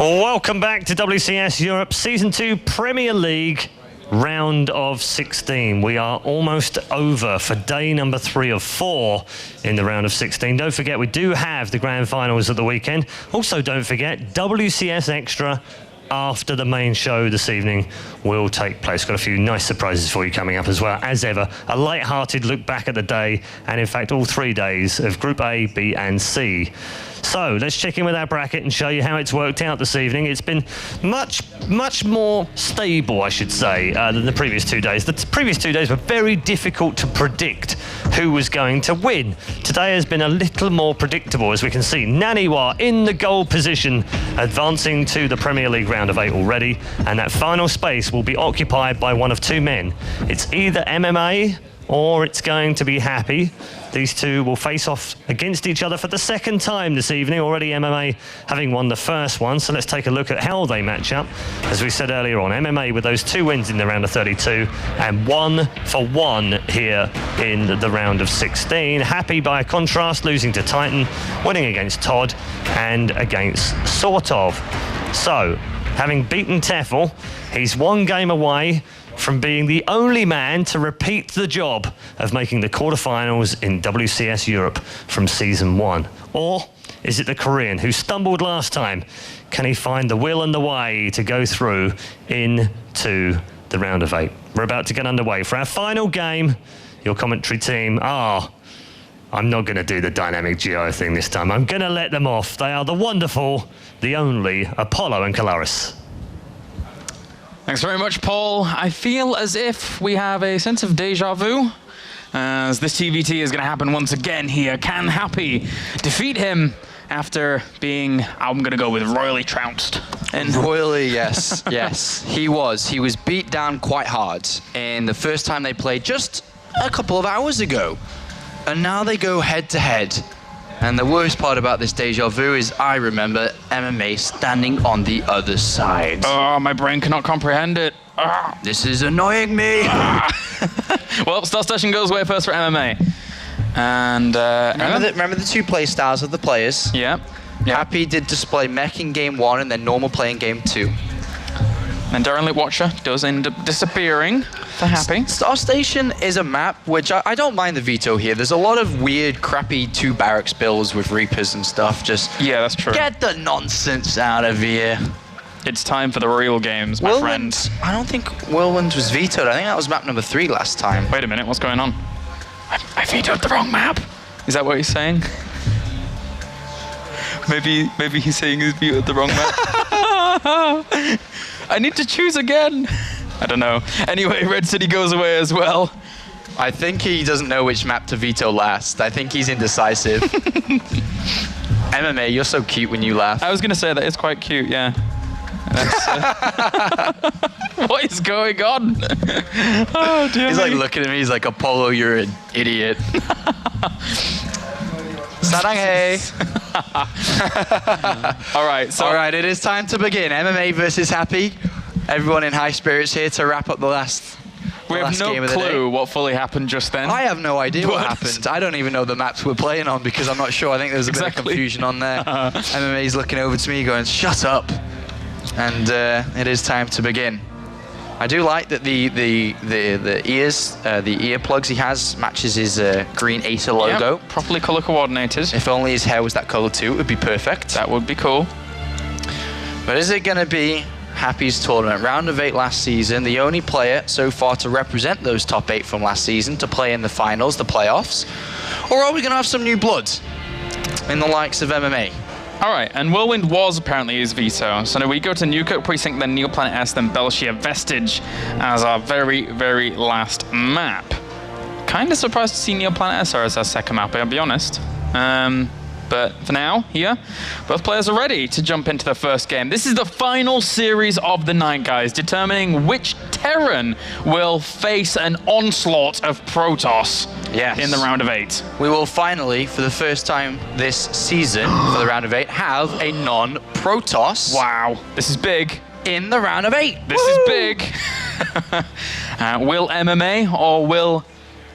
Welcome back to WCS Europe Season 2 Premier League round of 16. We are almost over for day number 3 of 4 in the round of 16. Don't forget, we do have the grand finals at the weekend. Also, don't forget, WCS Extra after the main show this evening will take place. Got a few nice surprises for you coming up as well. As ever, a light-hearted look back at the day, and in fact all 3 days of Group A, B and C. So let's check in with our bracket and show you how it's worked out this evening. It's been much more stable, I should say, than the previous 2 days. The previous 2 days were very difficult to predict who was going to win. Today has been a little more predictable, as we can see. Naniwa in the goal position, advancing to the Premier League round of 8 already, and that final space will be occupied by one of 2 men. It's either MMA or it's going to be Happy. These two will face off against each other for the second time this evening, already MMA having won the first one. So let's take a look at how they match up. As we said earlier on, MMA with those 2 wins in the round of 32 and 1 for 1 here in the round of 16. Happy, by contrast, losing to Titan, winning against Todd and against Sort of. So, having beaten Teffel, he's 1 game away from being the only man to repeat the job of making the quarterfinals in WCS Europe from Season 1. Or is it the Korean who stumbled last time? Can he find the will and the way to go through into the round of 8? We're about to get underway for our final game. Your commentary team are... I'm not going to do the dynamic duo thing this time. I'm going to let them off. They are the wonderful, the only Apollo and Colaris. Thanks very much, Paul. I feel as if we have a sense of deja vu, as this TVT is going to happen once again here. Can Happy defeat him after being, I'm going to go with royally trounced? Royally, yes, yes. He was beat down quite hard in the first time they played just a couple of hours ago. And now they go head to head. And the worst part about this deja vu is I remember MMA standing on the other side. Oh, my brain cannot comprehend it. This is annoying me. Well, Star Station goes away first for MMA. And remember the 2 play styles of the players? Yeah. Happy did display mech in game 1 and then normal play in game 2. And Darren Lit Watcher does end up disappearing for Happy. Star Station is a map which I don't mind the veto here. There's a lot of weird, crappy 2 barracks builds with Reapers and stuff. Just yeah, that's true. Get the nonsense out of here. It's time for the real games, my friend. I don't think Whirlwind was vetoed. I think that was map number 3 last time. Wait a minute, what's going on? I vetoed the wrong map. Is that what he's saying? Maybe he's saying he's vetoed the wrong map. I need to choose again. I don't know. Anyway, Red City goes away as well. I think he doesn't know which map to veto last. I think he's indecisive. MMA, you're so cute when you laugh. I was going to say that it's quite cute, yeah. What is going on? Oh, dear. He's like looking at me, he's like, Apollo, you're an idiot. Saranghae. All right, it is time to begin. MMA versus Happy. Everyone in high spirits here to wrap up the last We have no clue what fully happened just then. I have no idea what happened. I don't even know the maps we're playing on because I'm not sure. I think there's a bit of confusion on there. MMA's looking over to me going, shut up. And it is time to begin. I do like that the ears, the earplugs he has matches his green Acer logo. Yep, properly color coordinated. If only his hair was that color too, it would be perfect. That would be cool. But is it going to be Happy's tournament? Round of 8 last season, the only player so far to represent those top 8 from last season to play in the finals, the playoffs? Or are we going to have some new blood in the likes of MMA? All right, and Whirlwind was apparently his veto. So now we go to Newkirk Precinct, then Neoplanet S, then Belshire Vestige as our very, very last map. Kind of surprised to see Neoplanet S as our second map, I'll be honest. But for now, here, both players are ready to jump into the first game. This is the final series of the night, guys, determining which Terran will face an onslaught of Protoss in the round of 8. We will finally, for the first time this season, for the round of 8, have a non-Protoss. Wow, this is big. In the round of 8. This is big. Will MMA or will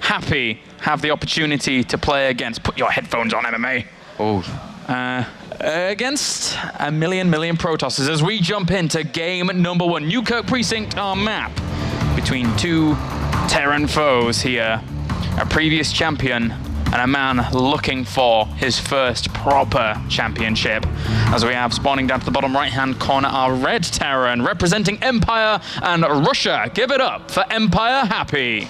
Happy have the opportunity to play against? Put your headphones on, MMA. Oh. against a million Protosses as we jump into game number 1. Newkirk Precinct, our map between two Terran foes here. A previous champion and a man looking for his first proper championship. As we have spawning down to the bottom right-hand corner our red Terran representing Empire and Russia. Give it up for Empire Happy.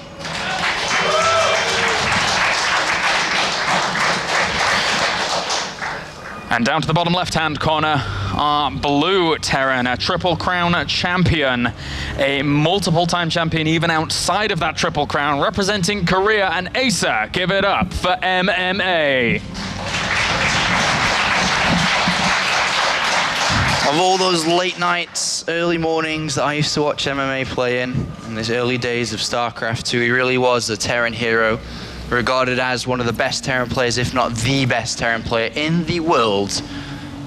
And down to the bottom left-hand corner, our blue Terran, a Triple Crown champion, a multiple-time champion even outside of that Triple Crown, representing Korea and Acer. Give it up for MMA. Of all those late nights, early mornings that I used to watch MMA play in these early days of StarCraft 2, he really was a Terran hero, regarded as one of the best Terran players, if not the best Terran player in the world.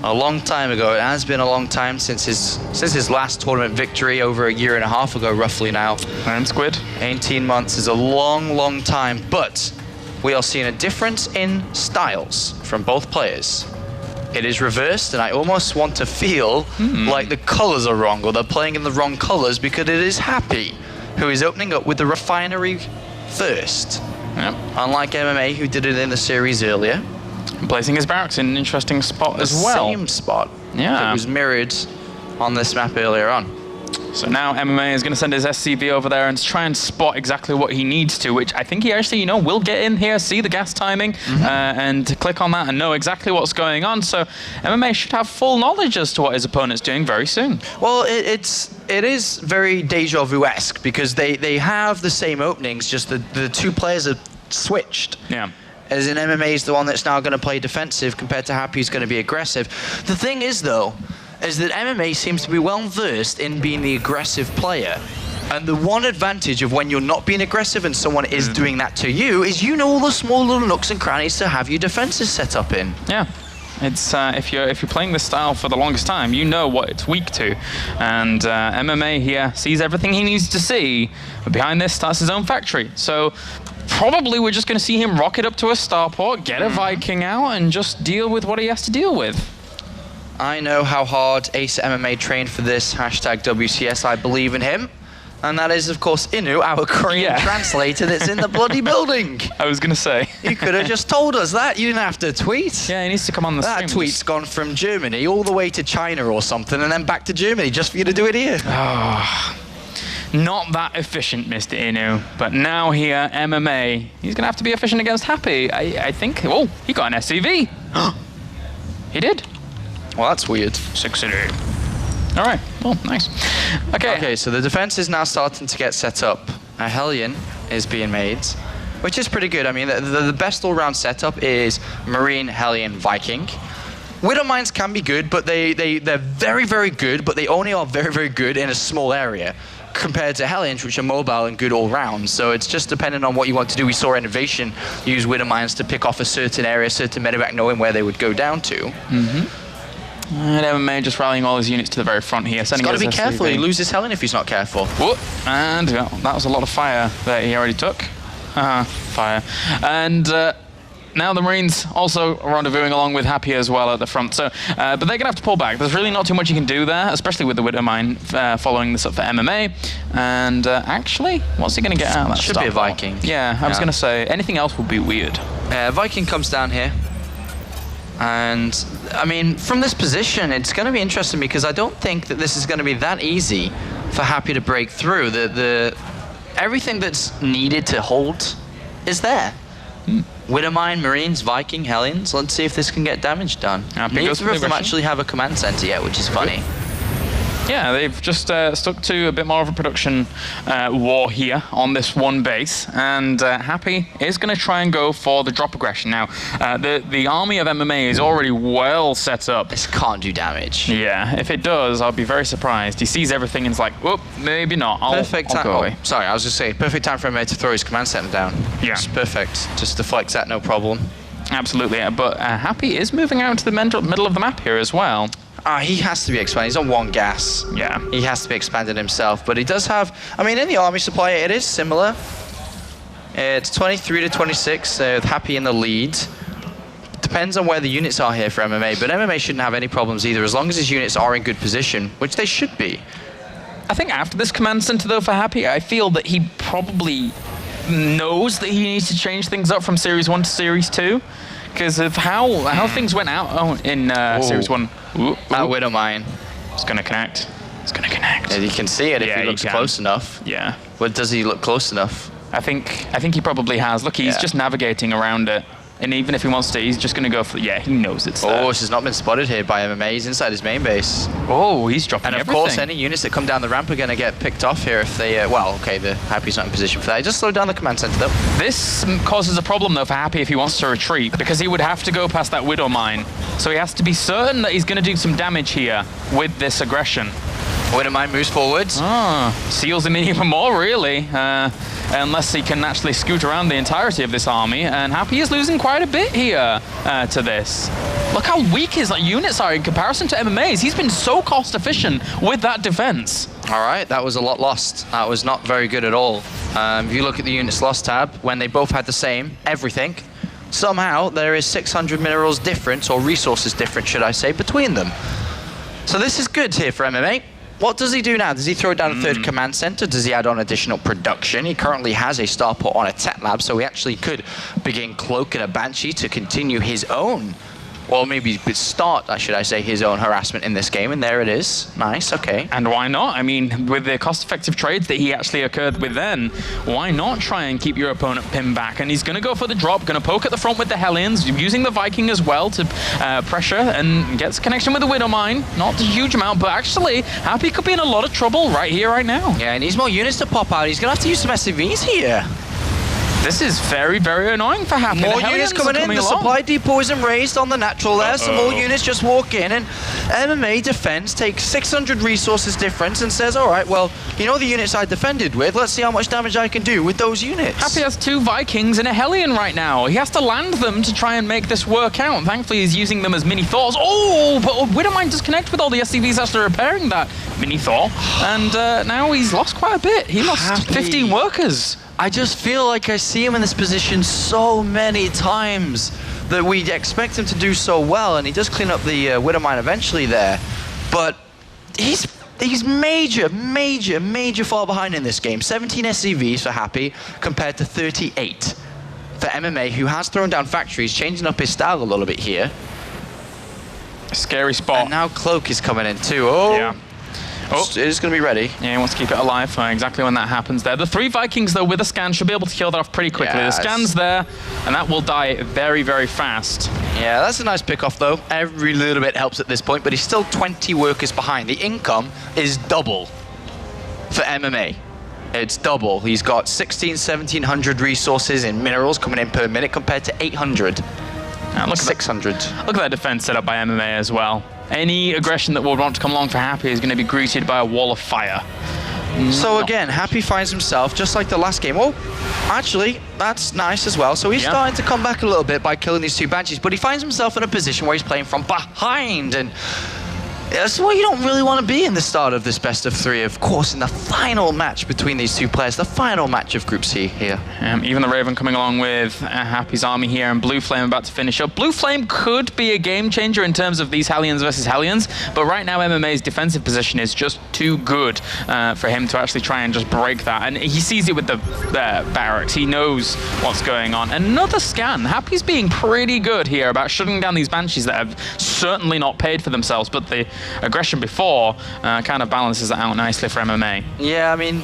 A long time ago. It has been a long time since his last tournament victory, over a year and a half ago, roughly now. And Squid. 18 months is a long time, but we are seeing a difference in styles from both players. It is reversed, and I almost want to feel like the colors are wrong, or they're playing in the wrong colors, because it is Happy who is opening up with the Refinery first. Yep. Unlike MMA, who did it in the series earlier. Placing his barracks in an interesting spot as well. Same spot. Yeah. It was mirrored on this map earlier on. So now MMA is going to send his SCV over there and try and spot exactly what he needs to, which I think he actually, you know, will get in here, see the gas timing, and click on that and know exactly what's going on. So MMA should have full knowledge as to what his opponent's doing very soon. Well, it is very deja vu-esque, because they have the same openings, just the two players are switched. Yeah. As in, MMA is the one that's now going to play defensive compared to Happy, who's going to be aggressive. The thing is, though, is that MMA seems to be well versed in being the aggressive player. And the one advantage of when you're not being aggressive and someone is doing that to you is you know all the small little nooks and crannies to have your defenses set up in. Yeah. It's if you're playing this style for the longest time, you know what it's weak to, and MMA here sees everything he needs to see, but behind this starts his own factory. So probably we're just going to see him rocket up to a starport, get a Viking out, and just deal with what he has to deal with. I know how hard Acer MMA trained for this hashtag WCS. I believe in him. And that is, of course, Inu, our Korean translator that's in the bloody building. I was going to say. You could have just told us that. You didn't have to tweet. Yeah, he needs to come on the stream. That tweet's gone from Germany all the way to China or something, and then back to Germany just for you to do it here. Oh, not that efficient, Mr. Inu. But now here, MMA, he's going to have to be efficient against Happy. I think. Oh, he got an SCV. He did. Well, that's weird. 6-8. All right. Well, nice. Okay, so the defense is now starting to get set up. A Hellion is being made, which is pretty good. I mean, the best all-round setup is Marine, Hellion, Viking. Widow Mines can be good, but they're very, very good, but they only are very, very good in a small area compared to Hellions, which are mobile and good all-round. So it's just depending on what you want to do. We saw Innovation use Widow Mines to pick off a certain area, certain medevac, knowing where they would go down to. And MMA just rallying all his units to the very front here. He's got to be careful. He loses Hellion if he's not careful. Whoop. And that was a lot of fire that he already took. Fire. And now the Marines also rendezvousing along with Happy as well at the front. So, but they're going to have to pull back. There's really not too much you can do there, especially with the Widow Mine following this up for MMA. And actually, what's he going to get out of that? Should be a Viking. Yeah, I was going to say, anything else would be weird. Viking comes down here. And, I mean, from this position, it's going to be interesting because I don't think that this is going to be that easy for Happy to break through. Everything that's needed to hold is there. Widow Mine, Marines, Viking, Hellions. Let's see if this can get damage done. Neither of them actually have a command center yet, which is funny. Yeah, they've just stuck to a bit more of a production war here on this one base, and Happy is going to try and go for the drop aggression. Now, the army of MMA is already well set up. This can't do damage. Yeah, if it does, I'll be very surprised. He sees everything and is like, whoop, maybe not. I'll go away. Sorry, I was just saying, perfect time for him to throw his command center down. Yeah. It's perfect. Just deflects that, no problem. Absolutely, but Happy is moving out to the middle of the map here as well. He has to be expanded. He's on one gas. Yeah. He has to be expanded himself. But he does have, I mean, in the army supply, it is similar. It's 23 to 26, with Happy in the lead. depends on where the units are here for MMA, but MMA shouldn't have any problems either, as long as his units are in good position, which they should be. I think after this command center, though, for Happy, I feel that he probably knows that he needs to change things up from Series 1 to Series 2, because of how things went out in Series 1. That Widow Mine. It's going to connect. It's going to connect. Yeah, you can see it if he looks close enough. Yeah. But does he look close enough? I think he probably has. Look, he's just navigating around it. And even if he wants to, he's just going to go for... Yeah, he knows it's there. Oh, this has not been spotted here by MMA. He's inside his main base. Oh, he's dropping everything. And of course, any units that come down the ramp are going to get picked off here if they... well, okay, the Happy's not in position for that. He just slowed down the command center, though. This causes a problem, though, for Happy if he wants to retreat, because he would have to go past that Widow Mine. So he has to be certain that he's going to do some damage here with this aggression. Widow Mine moves forwards. Seals him in even more, really. Unless he can actually scoot around the entirety of this army. And Happy is losing quite a bit here to this. Look how weak his units are in comparison to MMA's. He's been so cost efficient with that defense. All right, that was a lot lost. That was not very good at all. If you look at the units lost tab, when they both had the same, everything, somehow there is 600 minerals difference, or resources difference, should I say, between them. So this is good here for MMA. What does he do now? Does he throw down a third command center? Does he add on additional production? He currently has a starport on a tech lab, so he actually could begin Cloak and a Banshee to continue his own, or maybe start, should I say, his own harassment in this game, and there it is. Nice, okay. And why not? I mean, with the cost-effective trades that he actually occurred with then, why not try and keep your opponent pinned back? And he's going to go for the drop, going to poke at the front with the Hellions, using the Viking as well to pressure, and gets connection with the Widow Mine. Not a huge amount, but actually, Happy could be in a lot of trouble right here, right now. Yeah, he needs more units to pop out. He's going to have to use some SCVs here. This is very, very annoying for Happy. More units coming in. The supply depot isn't raised on the natural there. Some more units just walk in, and MMA defense takes 600 resources difference and says, all right, well, you know the units I defended with, let's see how much damage I can do with those units. Happy has 2 Vikings and a Hellion right now. He has to land them to try and make this work out. Thankfully, he's using them as mini Thors. Oh, but Widow Mine does connect with all the SCVs after repairing that mini Thor, and now he's lost quite a bit. He lost 15 workers. I just feel like I see him in this position so many times that we expect him to do so well, and he does clean up the Widow Mine eventually there. But he's major far behind in this game. 17 SCVs for Happy compared to 38 for MMA, who has thrown down factories, changing up his style a little bit here. Scary spot. And now Cloak is coming in too. Oh. Yeah. Oh. It is going to be ready. Yeah, he wants to keep it alive for exactly when that happens there. The 3 Vikings, though, with a scan, should be able to kill that off pretty quickly. The scan's there, and that will die very, very fast. Yeah, that's a nice pick-off, though. Every little bit helps at this point, but he's still 20 workers behind. The income is double for MMA. It's double. He's got 1,700 resources in minerals coming in per minute compared to 800. Now, look 600. Look at that defense set up by MMA as well. Any aggression that would want to come along for Happy is going to be greeted by a wall of fire. So again, Happy finds himself, just like the last game. Oh, actually, that's nice as well. So he's starting to come back a little bit by killing these 2 Banshees, but he finds himself in a position where he's playing from behind, and that's where you don't really want to be in the start of this best of 3. Of course, in the final match between these 2 players, the final match of Group C here. Even the Raven coming along with Happy's army here, and Blue Flame about to finish up. Blue Flame could be a game changer in terms of these Hellions versus Hellions, but right now MMA's defensive position is just too good for him to actually try and just break that. And he sees it with the barracks. He knows what's going on. Another scan. Happy's being pretty good here about shutting down these Banshees that have certainly not paid for themselves, but the aggression before kind of balances that out nicely for MMA. Yeah, I mean,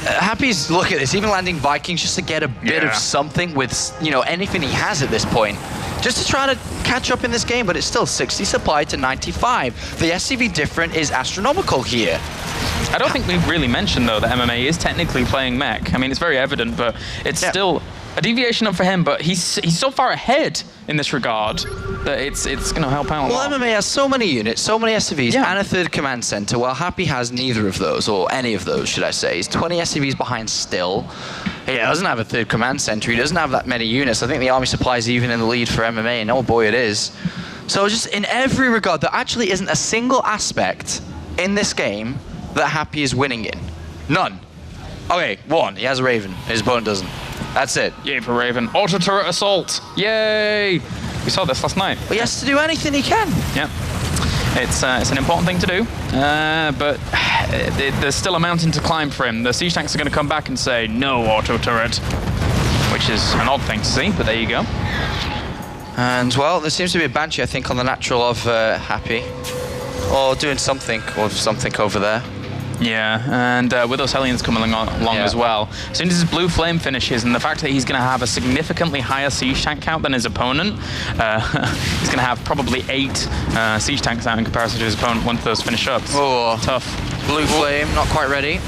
Happy's, look at this, even landing Vikings just to get a bit of something with, you know, anything he has at this point. Just to try to catch up in this game, but it's still 60 supply to 95. The SCV different is astronomical here. I don't think we've really mentioned, though, that MMA is technically playing mech. I mean, it's very evident, but it's still a deviation up for him, but he's so far ahead in this regard that it's going to help out a lot. Well, MMA has so many units, so many SCVs, and a 3rd command center, while Happy has neither of those, or any of those, should I say. He's 20 SCVs behind still. He doesn't have a 3rd command center. He doesn't have that many units. I think the army supply is even in the lead for MMA, and oh boy, it is. So just in every regard, there actually isn't a single aspect in this game that Happy is winning in. None. Okay, 1, he has a Raven. His opponent doesn't. That's it. Yay for Raven. Auto turret assault. Yay! We saw this last night. But he has to do anything he can. Yeah. It's an important thing to do, but there's still a mountain to climb for him. The siege tanks are going to come back and say, no auto turret, which is an odd thing to see, but there you go. And, well, there seems to be a Banshee, I think, on the natural of Happy. Or doing something, or something over there. Yeah, and with those Hellions coming along as well, as soon as his blue flame finishes, and the fact that he's going to have a significantly higher siege tank count than his opponent, he's going to have probably 8 siege tanks out in comparison to his opponent once those finish up. Oh, tough. Blue flame, not quite ready.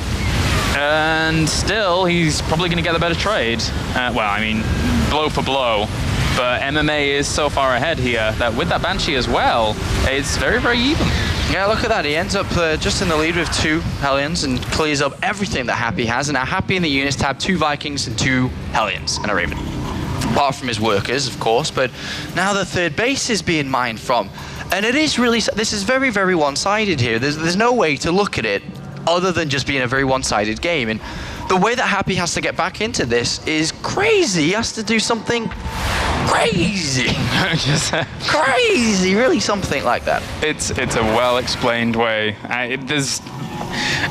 And still, he's probably going to get the better trade. Well, I mean, blow for blow. But MMA is so far ahead here that with that Banshee as well, it's very, very even. Yeah, look at that. He ends up just in the lead with 2 Hellions and clears up everything that Happy has. And now Happy in the units to have 2 Vikings and 2 Hellions and a Raven. Apart from his workers, of course, but now the third base is being mined from. And it is really, this is very, very one-sided here. There's no way to look at it other than just being a very one-sided game. And the way that Happy has to get back into this is crazy. He has to do something crazy. Crazy, really something like that. It's a well-explained way.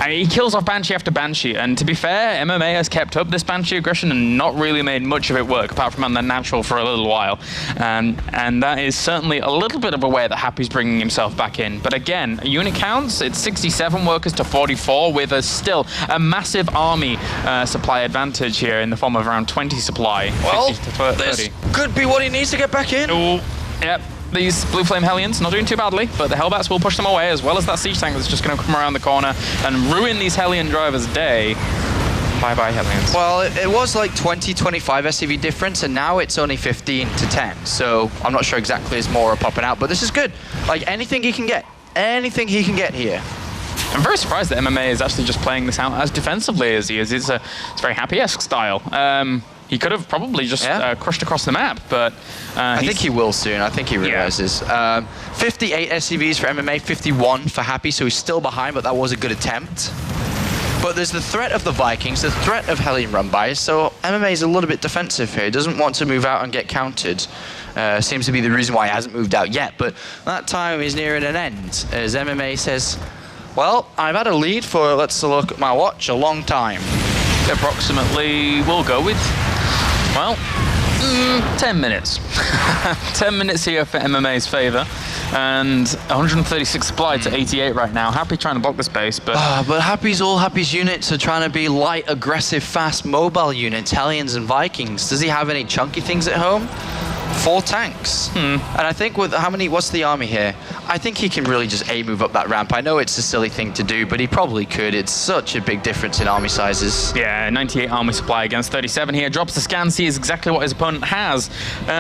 He kills off Banshee after Banshee, and to be fair, MMA has kept up this Banshee aggression and not really made much of it work, apart from on the natural for a little while. And that is certainly a little bit of a way that Happy's bringing himself back in. But again, unit counts, it's 67 workers to 44, with still a massive army supply advantage here in the form of around 20 supply. Well, 50 to 30. This could be what he needs to get back in. Ooh, yep. These Blue Flame Hellions not doing too badly, but the Hellbats will push them away, as well as that siege tank that's just going to come around the corner and ruin these Hellion drivers' day. Bye-bye, Hellions. Well, it was like 20-25 SCV difference, and now it's only 15 to 10. So I'm not sure exactly as more are popping out, but this is good. Like, anything he can get. Anything he can get here. I'm very surprised that MMA is actually just playing this out as defensively as he is. It's very Happy-esque style. He could have probably just crushed across the map, but I think he will soon. I think he realizes. 58 SCVs for MMA, 51 for Happy, so he's still behind, but that was a good attempt. But there's the threat of the Vikings, the threat of Hellion run-bys, so MMA is a little bit defensive here. He doesn't want to move out and get countered. Seems to be the reason why he hasn't moved out yet, but that time is nearing an end, as MMA says, well, I've had a lead for, let's look at my watch, a long time. Approximately, we'll go with, well, 10 minutes. 10 minutes here for MMA's favor, and 136 supply to 88 right now. Happy trying to block the space, but... but Happy's units are trying to be light, aggressive, fast, mobile units, Hellions and Vikings. Does he have any chunky things at home? 4 tanks. And I think with what's the army here? I think he can really just move up that ramp. I know it's a silly thing to do, but he probably could. It's such a big difference in army sizes. Yeah, 98 army supply against 37 here. Drops the scan, sees exactly what his opponent has.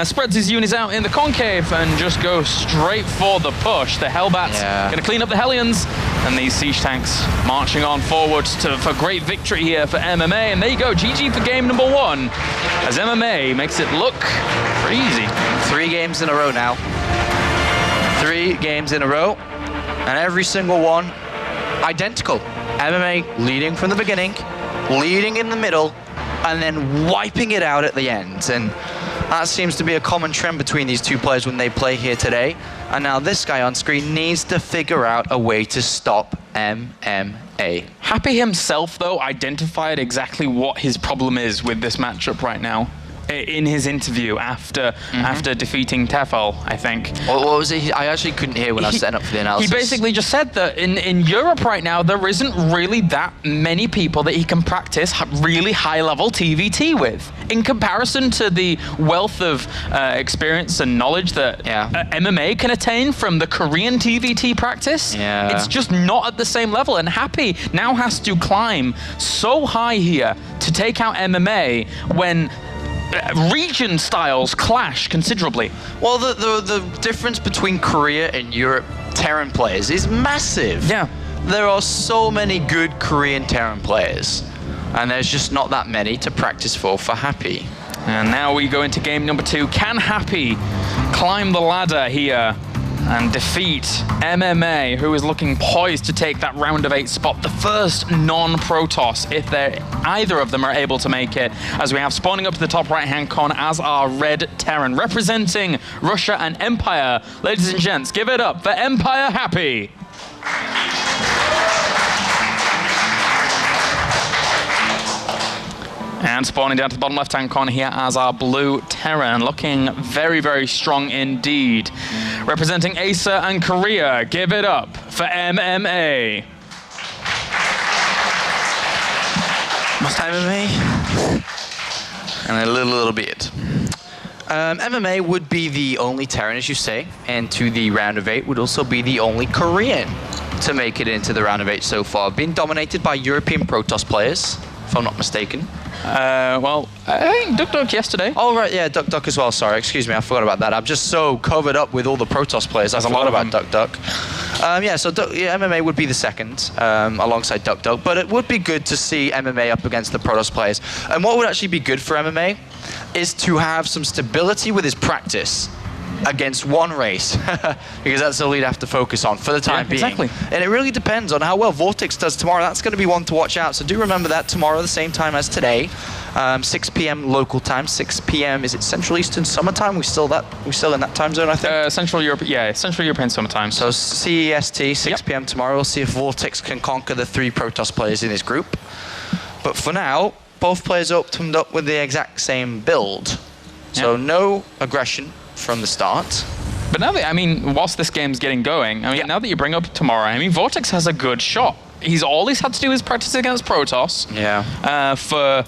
Spreads his units out in the concave and just goes straight for the push. The Hellbats going to clean up the Hellions, and these siege tanks marching on forward for great victory here for MMA. And there you go, GG for game number 1, as MMA makes it look pretty easy. 3 games in a row now. 3 games in a row, and every single one identical. MMA leading from the beginning, leading in the middle, and then wiping it out at the end. And that seems to be a common trend between these 2 players when they play here today. And now this guy on screen needs to figure out a way to stop MMA. Happy himself, though, identified exactly what his problem is with this matchup right now in his interview after defeating Tefal, I think. What was it? I actually couldn't hear when I was setting up for the analysis. He basically just said that in Europe right now, there isn't really that many people that he can practice really high-level TVT with. In comparison to the wealth of experience and knowledge that MMA can attain from the Korean TVT practice, it's just not at the same level. And Happy now has to climb so high here to take out MMA when region styles clash considerably. Well, the difference between Korea and Europe Terran players is massive. Yeah. There are so many good Korean Terran players, and there's just not that many to practice for Happy. And now we go into game number 2. Can Happy climb the ladder here and defeat MMA, who is looking poised to take that round of 8 spot, the first non-Protoss, if either of them are able to make it, as we have spawning up to the top right-hand corner as our Red Terran, representing Russia and Empire. Ladies and gents, give it up for Empire Happy. And spawning down to the bottom left-hand corner here as our Blue Terran, looking very, very strong indeed. Representing Acer and Korea, give it up for MMA. Must MMA? And a little bit. MMA would be the only Terran, as you say, and to the round of 8 would also be the only Korean to make it into the round of 8 so far. Been dominated by European Protoss players, if I'm not mistaken. Well, I think Duck yesterday. Oh, right, yeah, Duck as well, sorry. Excuse me, I forgot about that. I'm just so covered up with all the Protoss players. I forgot about Duck. Yeah, so MMA would be the second, alongside Duck. But it would be good to see MMA up against the Protoss players. And what would actually be good for MMA is to have some stability with his practice against one race, because that's all he'd have to focus on for the time being. Exactly. And it really depends on how well Vortex does tomorrow. That's going to be one to watch out. So do remember that tomorrow, the same time as today, 6 p.m. local time, 6 p.m. Is it Central Eastern Summertime? We still in that time zone, I think. Central Europe, yeah, Central European Summertime. So CEST, 6 p.m. tomorrow. We'll see if Vortex can conquer the 3 Protoss players in his group. But for now, both players opened up with the exact same build. So no aggression from the start. But now that, I mean, whilst this game's getting going, I mean, now that you bring up tomorrow, I mean, Vortex has a good shot. All he's had to do is practice against Protoss. Yeah. For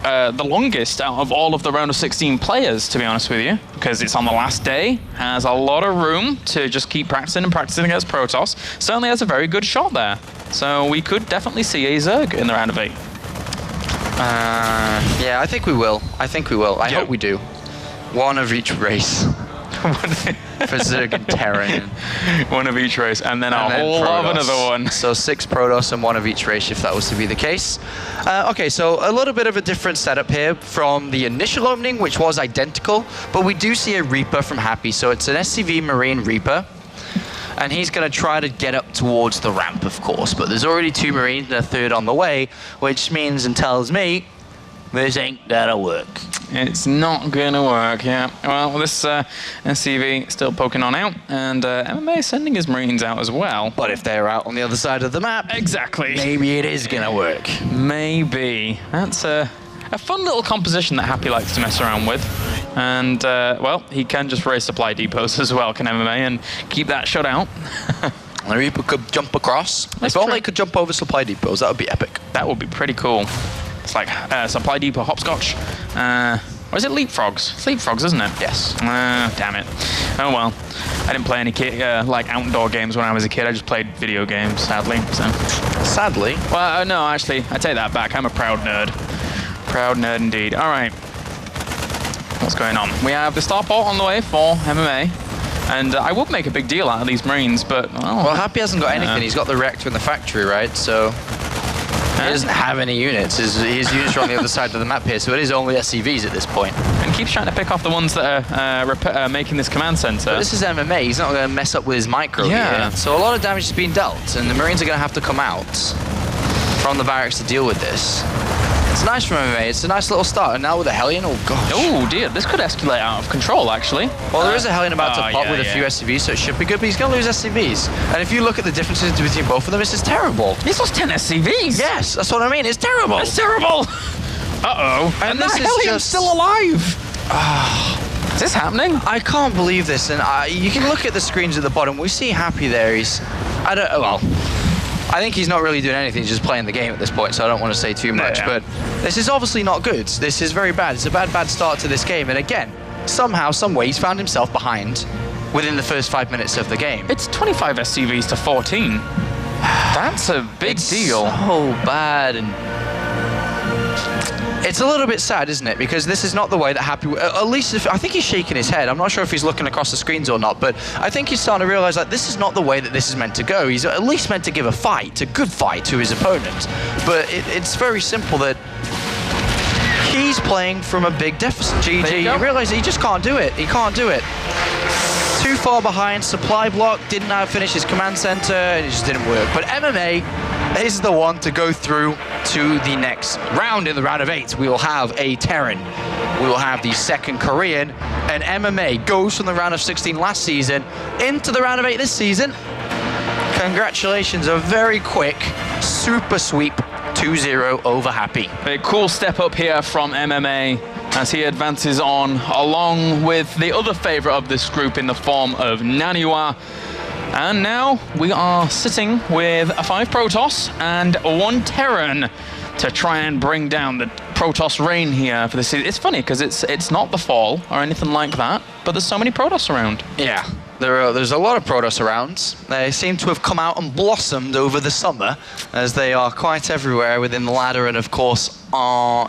the longest out of all of the round of 16 players, to be honest with you, because it's on the last day, has a lot of room to just keep practicing and practicing against Protoss. Certainly has a very good shot there. So we could definitely see a Zerg in the round of 8. Yeah, I think we will. I hope we do. One of each race. For Zerg and Terran. One of each race, and then a whole lot of another one. So 6 Protoss and one of each race, if that was to be the case. Okay, so a little bit of a different setup here from the initial opening, which was identical, but we do see a Reaper from Happy. So it's an SCV Marine Reaper, and he's going to try to get up towards the ramp, of course, but there's already 2 Marines and a 3rd on the way, which means and tells me this ain't gonna work. It's not gonna work, yeah. Well, this SCV still poking on out, and MMA sending his Marines out as well. But if they're out on the other side of the map, exactly, maybe it is gonna work. Maybe. That's a fun little composition that Happy likes to mess around with. And, well, he can just raise supply depots as well, can MMA, and keep that shut out. The Reaper could jump across. If only he could jump over supply depots, that would be epic. That would be pretty cool. It's like supply depot hopscotch. Or is it leapfrogs? It's leapfrogs, isn't it? Yes. Damn it. Oh well. I didn't play any like outdoor games when I was a kid. I just played video games, sadly. So. Sadly? Well, no, actually, I take that back. I'm a proud nerd. Proud nerd indeed. All right. What's going on? We have the starport on the way for MMA. And I would make a big deal out of these Marines, but... Well, Happy hasn't got anything. He's got the reactor in the factory, right? So... He doesn't have any units. His units are on the other side of the map here, so it is only SCVs at this point. And keeps trying to pick off the ones that are making this command center. But this is MMA. He's not going to mess up with his micro here. So a lot of damage is being dealt, and the Marines are going to have to come out from the barracks to deal with this. It's nice from MMA. It's a nice little start. And now with a Hellion, oh gosh. Oh dear, this could escalate out of control, actually. Well, there is a Hellion about to pop with a few SCVs, so it should be good, but he's going to lose SCVs. And if you look at the differences between both of them, it's just terrible. He's lost 10 SCVs. Yes, that's what I mean. It's terrible. It's terrible. Uh-oh. And this is Hellion's still alive. Is this happening? I can't believe this. And you can look at the screens at the bottom. We see Happy there. I think he's not really doing anything, he's just playing the game at this point, so I don't want to say too much, but this is obviously not good. This is very bad. It's a bad start to this game, and again, somehow, some way, he's found himself behind within the first 5 minutes of the game. It's 25 SCVs to 14. That's a big deal. So bad, and it's a little bit sad, isn't it? Because this is not the way that Happy... At least, I think he's shaking his head. I'm not sure if he's looking across the screens or not, but I think he's starting to realize that this is not the way that this is meant to go. He's at least meant to give a fight, a good fight to his opponent. But it's very simple that he's playing from a big deficit. GG. You realize he just can't do it. He can't do it. too far behind. Supply block didn't now finish his command center, and it just didn't work. But MMA is the one to go through to the next round. In the round of 8, we will have a Terran, we will have the second Korean, and MMA goes from the round of 16 last season into the round of 8 this season. Congratulations, a very quick super sweep, 2-0 over Happy. A cool step up here from MMA as he advances on, along with the other favourite of this group in the form of Naniwa. And now we are sitting with a 5 Protoss and 1 Terran to try and bring down the Protoss reign here for this season. It's funny because it's not the fall or anything like that, but there's so many Protoss around. Yeah, there's a lot of Protoss around. They seem to have come out and blossomed over the summer, as they are quite everywhere within the ladder and of course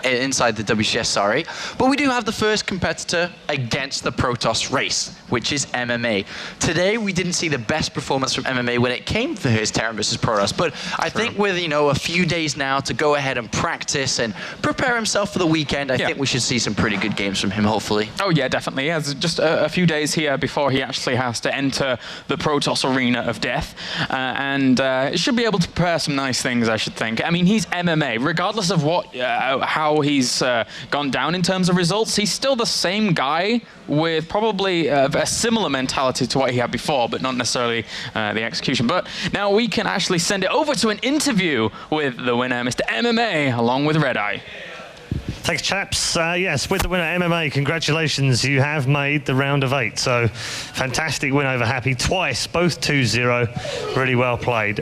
inside the WCS, sorry. But we do have the first competitor against the Protoss race, which is MMA. Today we didn't see the best performance from MMA when it came to his Terran versus Protoss, but I think with, you know, a few days now to go ahead and practice and prepare himself for the weekend, I think we should see some pretty good games from him, hopefully. Oh yeah, definitely. He has just a few days here before he actually has to enter the Protoss arena of death, and should be able to prepare some nice things, I should think. I mean, he's MMA, regardless of what how he's gone down in terms of results. He's still the same guy with probably a similar mentality to what he had before, but not necessarily the execution. But now we can actually send it over to an interview with the winner, Mr. MMA, along with Red Eye. Thanks, chaps. Yes, with the winner, MMA, congratulations. You have made the round of 8. So, fantastic win over Happy twice, both 2-0. Really well played.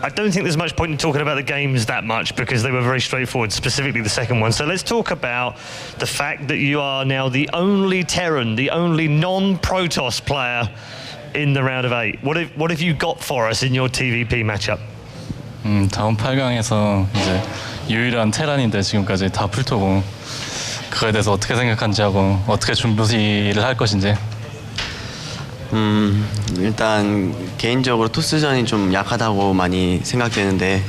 I don't think there's much point in talking about the games that much because they were very straightforward, specifically the second one. So let's talk about the fact that you are now the only Terran, the only non-Protoss player in the round of 8. What have you got for us in your TVP matchup? 다음 8강에서 이제 유일한 테란인데 지금까지 다 풀토고 그거에 대해서 어떻게 생각하는지 하고 어떻게 준비를 할 것인지. 일단 개인적으로 토스전이 좀 약하다고 많이 생각되는데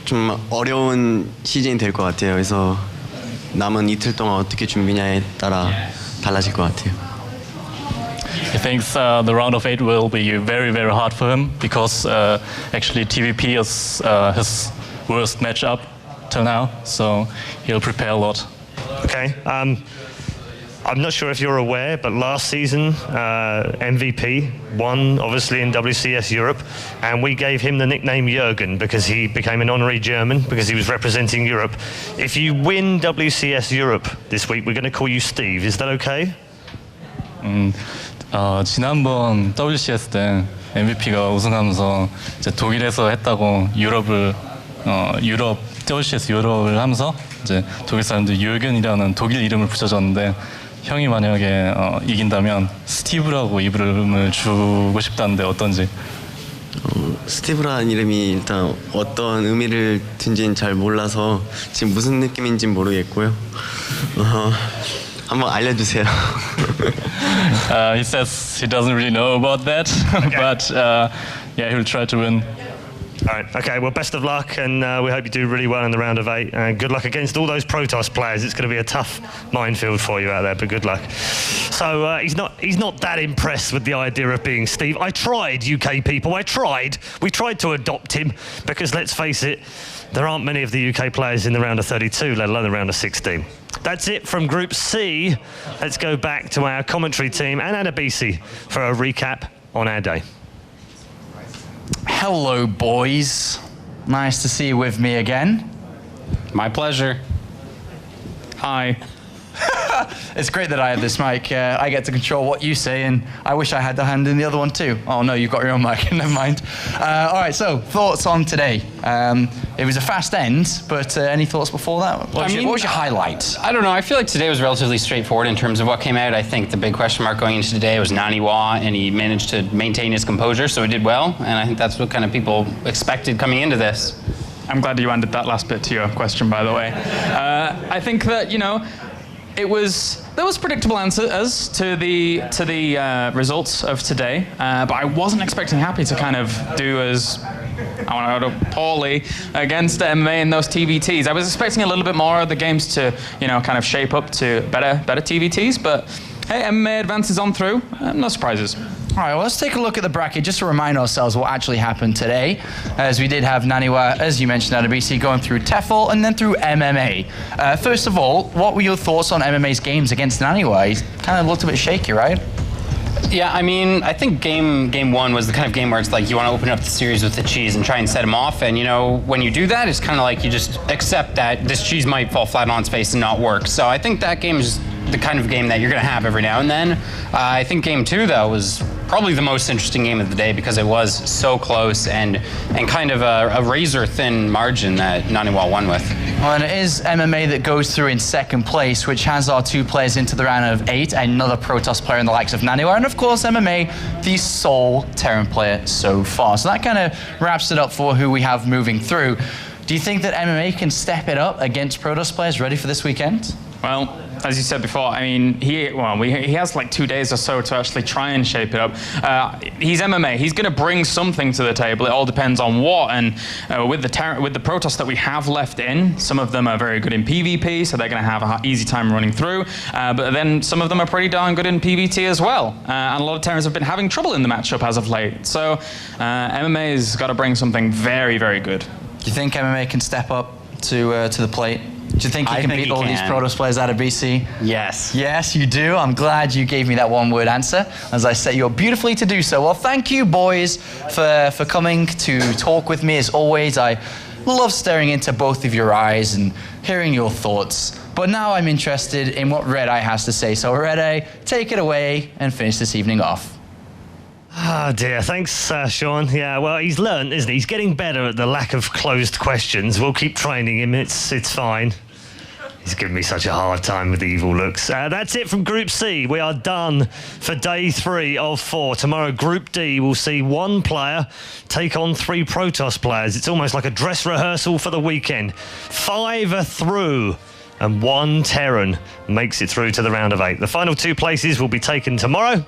좀 어려운 시즌이 될 것 같아요. 그래서 남은 이틀 동안 어떻게 준비냐에 따라 달라질 것 같아요. He thinks the round of 8 will be very, very hard for him because actually TVP is his worst matchup till now, so he'll prepare a lot. Okay. I'm not sure if you're aware, but last season, MVP won, obviously, in WCS Europe, and we gave him the nickname Jürgen because he became an honorary German because he was representing Europe. If you win WCS Europe this week, we're going to call you Steve. Is that okay? 지난번 WCS 때 MVP가 우승하면서 이제 독일에서 했다고 유럽 WCS 유럽을 하면서 이제 독일 사람들 유르겐이라는 독일 이름을 붙여줬는데 형이 만약에 이긴다면 스티브라고 이름을 주고 싶다는데 어떤지? 스티브라는 이름이 일단 어떤 의미를 둔지는 잘 몰라서 지금 무슨 느낌인지 모르겠고요. 한번 알려주세요. He says he doesn't really know about that, okay. But yeah, he'll try to win. All right, okay, well, best of luck, and we hope you do really well in the round of 8. And good luck against all those Protoss players. It's going to be a tough minefield for you out there, but good luck. So he's not that impressed with the idea of being Steve. I tried, UK people, I tried. We tried to adopt him, because let's face it, there aren't many of the UK players in the round of 32, let alone the round of 16. That's it from Group C. Let's go back to our commentary team and Anabisi for a recap on our day. Hello, boys. Nice to see you with me again. My pleasure. Hi. It's great that I have this mic. I get to control what you say, and I wish I had the hand in the other one too. Oh no, you've got your own mic. Never mind. All right, so thoughts on today. It was a fast end, but any thoughts before that? What was your highlight? I don't know. I feel like today was relatively straightforward in terms of what came out. I think the big question mark going into today was Naniwa, and he managed to maintain his composure, so he did well. And I think that's what kind of people expected coming into this. I'm glad you added that last bit to your question, by the way. I think that, you know, there was predictable answers to the results of today, but I wasn't expecting Happy to kind of do as poorly against MMA in those TVTs. I was expecting a little bit more of the games to, you know, kind of shape up to better TVTs, but hey, MMA advances on through. No surprises. All right, well, let's take a look at the bracket just to remind ourselves what actually happened today, as we did have Naniwa, as you mentioned, out of BC, going through TEFL and then through MMA. First of all, what were your thoughts on MMA's games against Naniwa? He kind of looked a bit shaky, right? Yeah, I mean, I think game one was the kind of game where it's like you want to open up the series with the cheese and try and set him off. And, you know, when you do that, it's kind of like you just accept that this cheese might fall flat on its face and not work. So I think that game is the kind of game that you're going to have every now and then. I think game two, though, was probably the most interesting game of the day because it was so close and kind of a razor-thin margin that Naniwa won with. Well, and it is MMA that goes through in second place, which has our two players into the round of 8, another Protoss player in the likes of Naniwa, and of course MMA, the sole Terran player so far. So that kind of wraps it up for who we have moving through. Do you think that MMA can step it up against Protoss players ready for this weekend? Well, as you said before, I mean, he has like 2 days or so to actually try and shape it up. He's MMA. He's going to bring something to the table. It all depends on what. And with the Protoss that we have left in, some of them are very good in PvP, so they're going to have an easy time running through. But then some of them are pretty darn good in PvT as well. And a lot of Terrans have been having trouble in the matchup as of late. So MMA's got to bring something very, very good. Do you think MMA can step up to the plate? Do you think he can beat all these Protoss players out of BC? Yes. Yes, you do. I'm glad you gave me that one-word answer, as I set you up beautifully to do so. Well, thank you, boys, for coming to talk with me. As always, I love staring into both of your eyes and hearing your thoughts. But now I'm interested in what Red Eye has to say. So, Red Eye, take it away and finish this evening off. Oh dear, thanks Sean. Yeah, well, he's learned, isn't he? He's getting better at the lack of closed questions. We'll keep training him, it's fine. He's giving me such a hard time with the evil looks. That's it from Group C. We are done for day 3 of 4. Tomorrow, Group D will see 1 player take on 3 Protoss players. It's almost like a dress rehearsal for the weekend. 5 are through, and 1 Terran makes it through to the round of 8. The final 2 places will be taken tomorrow.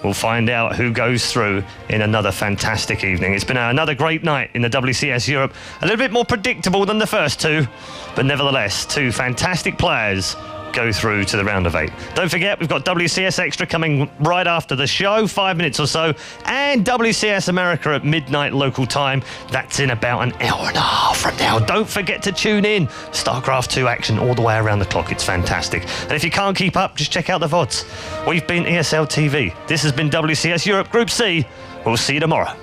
We'll find out who goes through in another fantastic evening. It's been another great night in the WCS Europe. A little bit more predictable than the first 2, but nevertheless, 2 fantastic players go through to the round of 8. Don't forget, we've got WCS Extra coming right after the show, 5 minutes or so, and WCS America at midnight local time. That's in about an hour and a half from now. Don't forget to tune in. StarCraft 2 action all the way around the clock. It's fantastic. And if you can't keep up, just check out the VODs. We've been ESL TV. This has been WCS Europe Group C. We'll see you tomorrow.